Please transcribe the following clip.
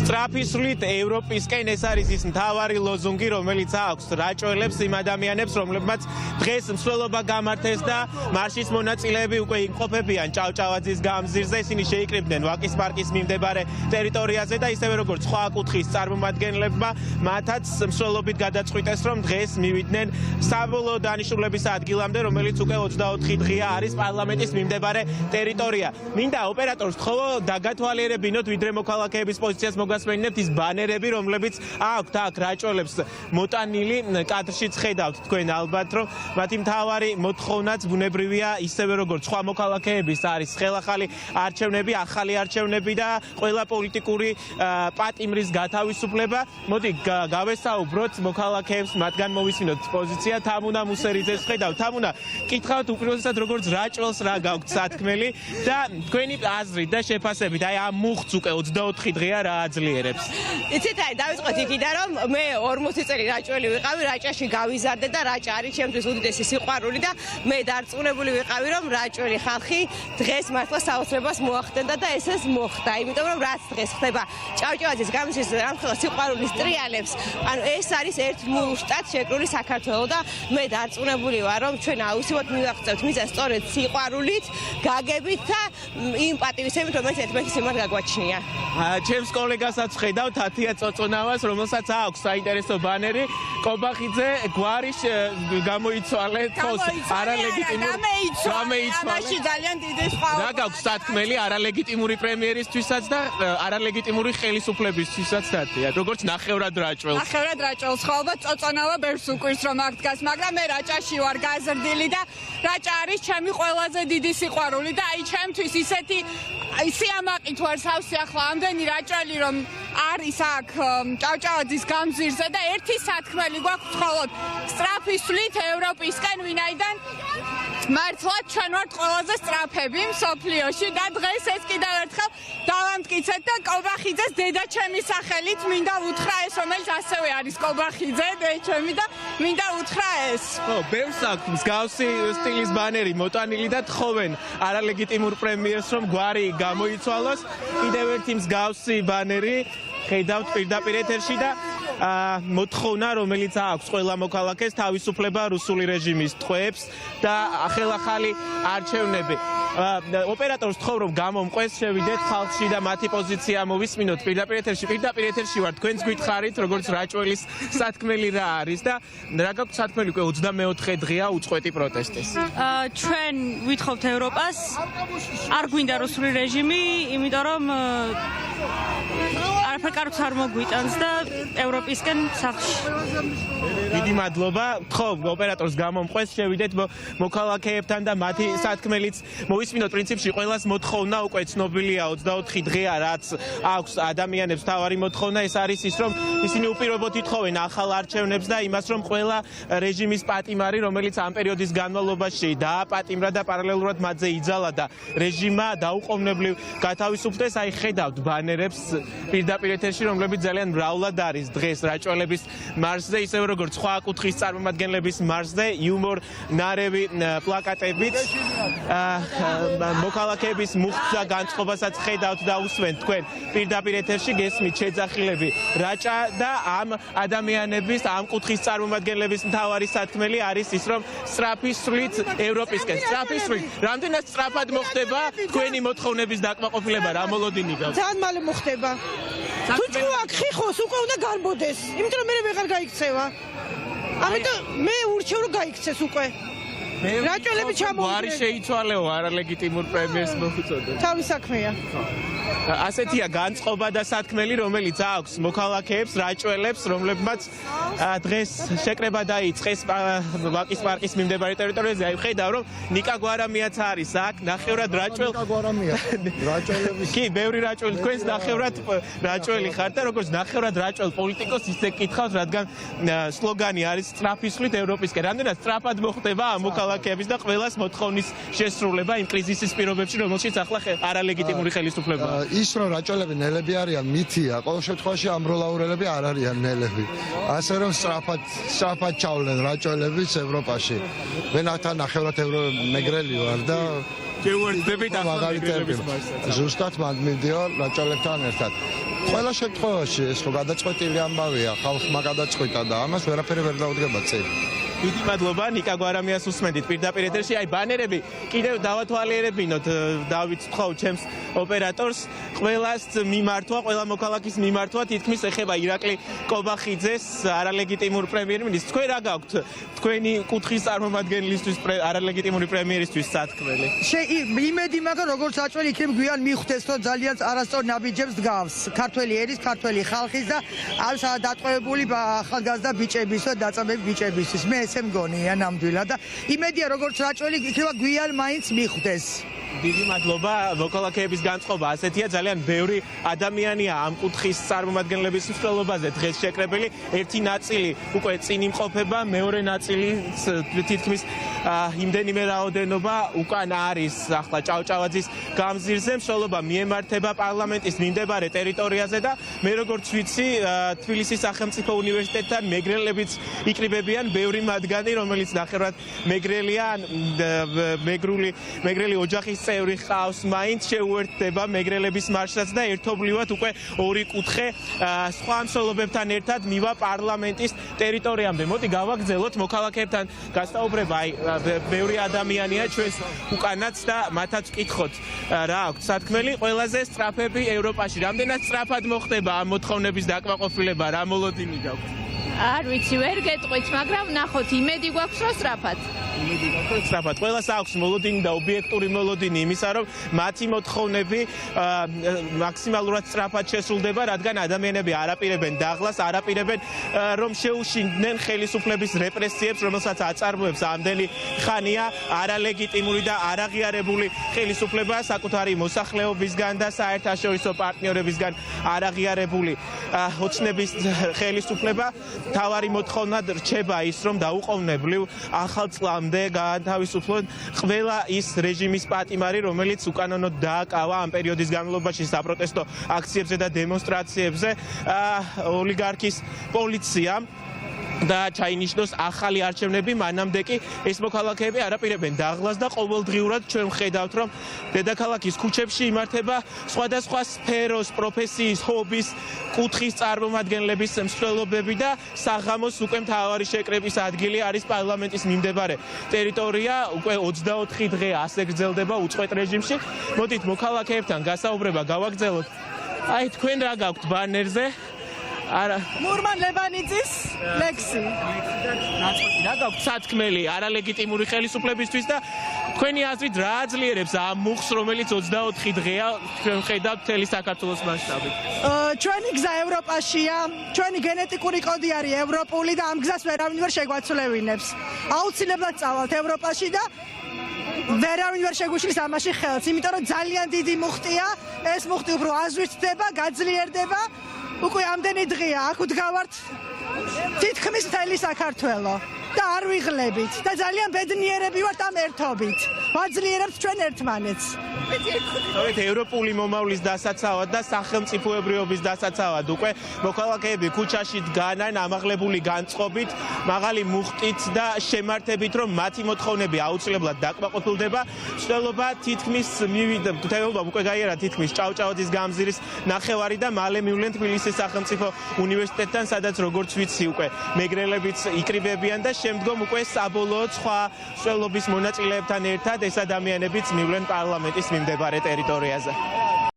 სწრაფისვლით ევროპისკენ ეს არის ის მთავარი ლოზუნგი, რომელიც აქვს რაჭველებს იმ ადამიანებს, რომლებმაც დღეს მსვლელობა გამართეს და მარშის მონაწილეები უკვე იმყოფებიან ჭავჭავაძის გამზირზე. ისინი შეიკრიბნენ ვაკის პარკის მიმდებარე ტერიტორიაზე და ისევე როგორც სხვა კუთხის წარმომადგენლებმა მათაც მსვლელობით გადაწყვიტეს, რომ დღეს მივიდნენ საბოლოო დანიშნულების ადგილამდე, რომელიც უკვე 24 დღეა არის პარლამენტის მიმდებარე ტერიტორია. მინდა ოპერატორს თხოვო დაგათვალიერებინოთ, ვიდრე მოქალაქეების პოზიციას მოგასმენინებთ ის ბანერები, რომლებიც აქვთ აქ რაჭველებს მოტანილი. კადრშიც ხედავთ თქვენ ალბათ, რომ მათი მთავარი მოთხოვნაც ბუნებრივია, ისევე როგორც სხვა მოქალაქეების არის ხელახალი არჩევნები, ახალი არჩევნები და ყველა პოლიტიკური პატიმრის გათავისუფლება. მოდი გავესაუბროთ მოქალაქეებს, მათგან მოვისმინოთ პოზიცია. თამუნა მუსერიძეს ხედავთ. თამუნა, კითხავთ უპირველესად როგორც რაჭველს რა გაქვთ სათქმელი და თქვენი აზრით და შეფასებით, აი ამ მუხტს უკვე 24 დღეა რა აძლიერებს? იცით, აი დავიწყოთ იქიდან, რომ მე 40 წელი რაჭველი ვიყავი, რაჭაში გავიზარდე და რაჭა არის ჩემთვის უდიდესი სიყვარული და მე დარწმუნებული ვიყავი, რომ რაჭველი ხალხი დღეს მართლა საოცრებას მოახდენდა და ესეც მოხდა, იმიტომ რომ რაც დღეს ხდება ჭავჭავაძის გამზის რამხელა სიყვარულის ტრიალებს, ანუ ეს არის ერთ მუშტად შეკრული საქართველო და მე დარწმუნებული ვარ, რომ ჩვენ აუცილებლად მივაღწევთ მიზანს სწორედ სიყვარულით, გაგებით და იმ პატივისცემით, რომელიც ერთმანეთის მიმართ გაგვაჩნია. ჩემს კოლეგასაც ხედავთ, ათია წოწონავას, რომელსაც აქვს საინტერესო ბანერი. კობახიძე გვარი გამოიცვალე თავს არალეგიტიმური ამაში ძალიან დიდი სხვაობა. რა გაქვს სათქმელი არალეგიტიმური პრემიერისთვისაც და არალეგიტიმური ხელისუფლებისთვისაც დათია, როგორც ნახევრად რაჭველს. ნახევრად რაჭველს ხაობა წოწონავა ბერს უკვირს რომ აქ დგას, მაგრამ მე რაჭაში ვარ გაზრდილი და რაჭა არის ჩემი ყველაზე დიდი სიყვარული და აი ჩემთვის ისეთი სიამაყით ვარ სავსე ახლა ამდენი რაჭველი რომ არის აქ ჭავჭავაძის გამზირზე და ერთი სათქმელი გვაქვს მხოლოდ სწრაფისვლით ევროპისკენ, ვინაიდან მართლაც ჩვენ ვართ ყველაზე სწრაფები მსოფლიოში და დღეს ეს კიდევ ერთხელ დავამტკიცეთ და კობახიძეს დედაჩემი სახელით მინდა უთხრა ეს, რომელიც ასევე არის კობახიძე დედაჩემი და მინდა უთხრა ეს. ხო, ბევრს აქვს მსგავსი სტილის ბანერი მოტანილი და თხოვენ არალეგიტიმურ პრემიერს, რომ გვარი გამოიცვალოს. კიდევ ერთი მსგავსი ბანერი ხედავთ პირდაპირ ეთერში და მოთხოვნა, რომელიც აქვს ყველა მოქალაქეს, თავისუფლება რუსული რეჟიმის ტყვეებს და ხელახალი არჩევნები. ოპერატორს თხოვ, რომ გამომყვეს, შევიდეთ ხალხში და მათი პოზიცია მოვისმინოთ პირდაპირ ეთერში ვარ, თქვენც გითხარით, როგორც რაჭველის სათქმელი რა არის და რა გაქვთ სათქმელი უკვე 24 დღეა უწყვეტი პროტესტის. ჩვენ ვითხოვთ ევროპას, არ გვინდა რუსული რეჟიმი, იმიტომ რომ არაფერ კარგს არ მოგვიტანს და ევროპისკენ სახლში. დიდი მადლობა. თხოვ ოპერატორს გამომყვეს, შევიდეთ მოქალაქეებთან და მათი სათქმელიც მოვისმინოთ. პრინციპში ყველას მოთხოვნა უკვე ცნობილია 24 დღეა, რაც აქვს ადამიანებს თავარი მოთხოვნა. ეს არის ის, რომ ისინი უპირობოდ ითხოვენ ახალ არჩევნებს და იმას, რომ ყველა რეჟიმის პატიმარი, რომელიც ამ პერიოდის განმავლობაში დააპატიმრა და პარალელურად მათზე იძალა და რეჟიმა დაუყოვნებლივ გათავისუფლდეს, აი ხედავთ ბანერებს პირდაპირ ეთერში, რომლებიც ძალიან მრავლად არის დღეს რაჭველების მარშზე, ისევე როგორც სხვა კუთხის წარმომადგენლების მარშზე, იუმორ ნარევი პლაკატებით. მოქალაქეების მუხტს და განწყობასაც ხედავთ და უსვენთ თქვენ პირდაპირ ეთერში, გესმით შეძახილები რაჭა და ამ ადამიანების, ამ კუთხის წარმომადგენლების მთავარი სათქმელი არის ის, რომ სწრაფისვლით ევროპისკენ, სწრაფისვლით, რამდენად სწრაფად მოხდება თქვენი მოთხოვნების დაკმაყოფილება, რა მოლოდინი გაქვს? ძალიან მალე მოხდება. თუ ჭკუა ხიხოს უკვე უნდა გარბოდეს, იმიტომ რომ მე ვეღარ გაიქცევა. ამიტომ მე ურჩევ რომ გაიქცეს უკვე. რაჭველები ჩამოვიდნენ. გვარი შეიცვალეო არალეგიტიმურ პრემიერს მოუწოდებს. თავის საქმეა. ასეთია განწყობა და სათქმელი, რომელიც აქვს მოქალაქეებს, რაჭველებს, რომლებმაც დღეს შეკრება დაიწყეს ვაკის პარკის მიმდებარე ტერიტორიაზე. აი ხედავ, რომ ნიკა გვარამიაც არის აქ, ნახევრად რაჭველ. ნიკა გვარამია. რაჭველების. კი, ბევრი რაჭველი, თქვენს ნახევრად რაჭველი ხართ და როგორც ნახევრად რაჭველ პოლიტიკოს ისე გითხავთ, რადგან სლოგანი არის სწრაფისვლით ევროპისკენ. რამდენად სწრაფად მოხდება ამ მოქალაქეების და ყველას მოთხოვნის შესრულება იმ კრიზისის პირობებში, რომელშიც ახლა არალეგიტიმური ხელისუფლება. ის რომ რაჭველები ნელები არიან, მითია. ყოველ შემთხვევაში ამროლაურელები არ არიან ნელები. ასე რომ სწრაფად ჩავლენ რაჭველების ევროპაში. მე ნახევრად მეგრელი ვარ და შეუერთდებით მაღალი ტემპი. ზუსტად მანდ მიდიო რაჭელებთან ერთად. ყველა შემთხვევაში ეს ხო გადაწყვეტილი ამბავია, ხალხმა გადაწყვიტა და ამას ვერაფერი ვერ დაუდგება წინ. დიდი მადლობა ნიკა გვარამიას უსმენდით პირდაპირ ეთერში. აი ბანერები კიდევ დავათვალიერებინოთ, დავიწყოთ ჩემს ოპერატორს. ყველას მიმართვა, ყველა მოქალაქის მიმართვა თითქმის ეხება ირაკლი კობახიძეს, არალეგიტიმურ პრემიერ-მინისტრს. თქვენ რა გაქვთ თქვენი კუთხის წარმომადგენლისთვის არალეგიტიმური პრემიერისთვის სათქმელი? იმედი მაქვს როგორც საჭველი იქნებ გვიან მიხვდეს რომ ძალიან არასწორ ნაბიჯებს დგავს ქართველი ერის, ქართველი ხალხის და ამ დატყვევებული ახალგაზრდა ბიჭების და დაწამებული ბიჭებისთვის. მე ესე მგონია ნამდვილად და იმედია როგორც საჭველი იქნება გვიან მაინც მიხვდეს. დიდი მადლობა. მოქალაქეების განწყობა ასეთია, ძალიან ბევრი ადამიანია ამ კუთხის წარმომადგენლების მსვლელობაზე დღეს შეკრებილი. ერთი ნაწილი უკვე წინ იმყოფება, მეორე ნაწილი თითქმის იმდენიმე რაოდენობა უკან არის ახლა ჭავჭავაძის გამზირზე. მსვლელობა მიემართება პარლამენტის მიმდებარე ტერიტორიაზე და მე როგორც ვიცი, თბილისის სახელმწიფო უნივერსიტეტთან მეგრელებიც იკრიბებიან, ბევრი მათგანი, რომელიც ნახევრად მეგრელია, მეგრელი ოჯახის წევრი ხავს, მაინც შეუერთდება მეგრელების მარშრუტს და ერთობლივად უკვე ორი კუთხე სხვა მსვლელობებთან ერთად მივა პარლამენტის ტერიტორიამდე. მოდი გავაგრძელოთ მოქალაქეებთან გასაუბრება. აი ბევრი ადამიანია ჩვენს უკანაც და მათაც ვკითხოთ რა აქვთ სათქმელი. ყველაზე სწრაფები ევროპაში. რამდენად სწრაფად მოხდება ამ მოთხოვნების დაკმაყოფილება, რა მოლოდინი გაქვთ? არ ვიცი, ვერ გეტყვით, მაგრამ ნახოთ, იმედი გვაქვს რომ სწრაფად. სწრაფად. ყველას აქვს მოლოდინი და ობიექტური მოლოდინი იმისა, რომ მათი მოთხოვნები მაქსიმალურად სწრაფად შესრულდება, რადგან ადამიანები არაპირებენ დაღლას, არაპირებენ რომ შეუშინდნენ ხელისუფლების რეპრესიებს, რომელსაც აწარმოებს ამდენი ხანია არალეგიტიმური და არაღიარებული ხელისუფლება საკუთარი მოსახლეობისგან და საერთაშორისო პარტნიორებისგან არაღიარებული ოცნების ხელისუფლება. თავარი მოთხოვნად რჩება ის, რომ დაუყოვნებლივ ახალ წლამდე გაათავისუფლონ ყველა ის რეჟიმის პატიმარი, რომელიც უკანონოდ დააკავა ამ პერიოდის განმავლობაში საპროტესტო აქციებზე და დემონსტრაციებზე ოლიგარქის პოლიციამ და ჩაინიშნოს ახალი არჩევნები. მანამდე კი ეს მოქალაქეები არაპირებენ დაღლას და ყოველდღიურად ჩვენ ვხედავთ, რომ დედაქალაქის ქუჩებში იმართება სხვადასხვა სფეროს, პროფესიის, ჰობის, კუთხის წარმომადგენლების მსვლელობები და საღამოს უკვე მთავარი შეკრების ადგილი არის პარლამენტის მიმდებარე ტერიტორია. უკვე 24 დღე ასე გრძელდება უწყვეტ რეჟიმში. მოდით მოქალაქეებთან გასაუბრება გავაგრძელოთ. აი თქვენ რა გაქვთ ბანერზე? მურმან ლებანიძის ლექსი. რა გაქვთ სათქმელი არალეგიტიმური ხელისუფლებისთვის და თქვენი აზრით რა აძლიერებს ამ მუხს, რომელიც 24 დღეა ჩვენ ვხედავთ მთელი საქართველოს მასშტაბით? ჩვენი გზა ევროპაშია, ჩვენი გენეტიკური კოდი არის ევროპული და ამ გზას ვერავინ ვერ შეგვაცვლევინებს. აუცილებლად წავალთ ევროპაში და ვერავინ ვერ შეგვიშლის ამაში ხელს, იმიტომ რომ ძალიან დიდი მუხტია, ეს მუხტი უფრო აზრისდება, გაძლიერდება. უკვე ამდენი დღეა აქ ვდგავართ თითქმის მთელი საქართველო და არ ვიღლებით და ძალიან ბედნიერები ვართ ამ ერთობით. ვაძლიერებთ ჩვენ ერთმანეთს. სწორედ ევროპული მომავლის დასაცავად და სახელმწიფოებრიობის დასაცავად უკვე მოქალაქეები ქუჩაში დგანან ამაღლებული განწყობით, მაღალი მუხტით და შემართებით, რომ მათი მოთხოვნები აუცილებლად დაკმაყოფილდება. მსვლელობა თითქმის მივიდა, თეობა უკვე გაიარა თითქმის ჭავჭავაძის გამზირის ნახევარი და მალე მივლენ თბილისის სახელმწიფო უნივერსიტეტთან, სადაც როგორც ვიცი უკვე მეგრელებიც იკრიბებიან და შემდგომ უკვე საბოლოოდ სხვა მსვლელობის მონაწილეებთან ერთად ეს ადამიანებიც მივლენ პარლამენტის მიმდებარე ტერიტორიაზე.